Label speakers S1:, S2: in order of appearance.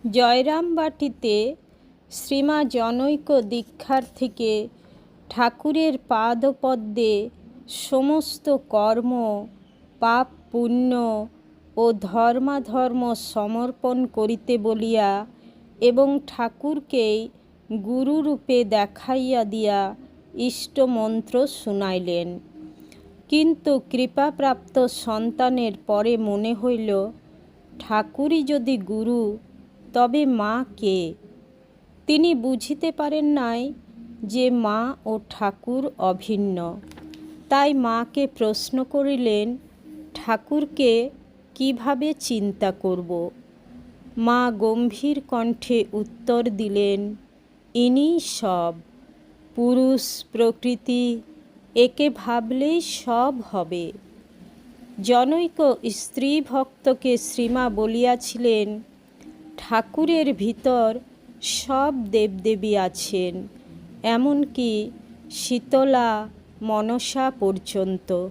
S1: জয়রামবাটিতে শ্রীমা জনৈক দীক্ষার থেকে ঠাকুরের পাদপদ্মে সমস্ত কর্ম, পাপ পুণ্য ও ধর্মাধর্ম সমর্পণ করিতে বলিয়া এবং ঠাকুরকেই গুরুরূপে দেখাইয়া দিয়া ইষ্টমন্ত্র শুনাইলেন। কিন্তু কৃপাপ্রাপ্ত সন্তানের পরে মনে হইল, ঠাকুরই যদি গুরু তবে মা কে? তিনি বুঝিতে পারেন নাই যে মা ও ঠাকুর অভিন্ন। তাই মাকে প্রশ্ন করিলেন, ঠাকুরকে কিভাবে চিন্তা করব? মা গম্ভীর কণ্ঠে উত্তর দিলেন, ইনিই সব। পুরুষ প্রকৃতি, একে ভাবলেই সব হবে। জনৈক স্ত্রী ভক্তকে শ্রীমা বলিয়াছিলেন, ঠাকুরের ভিতর সব দেবদেবী আছেন, এমনকি শীতলা মনসা পর্যন্ত।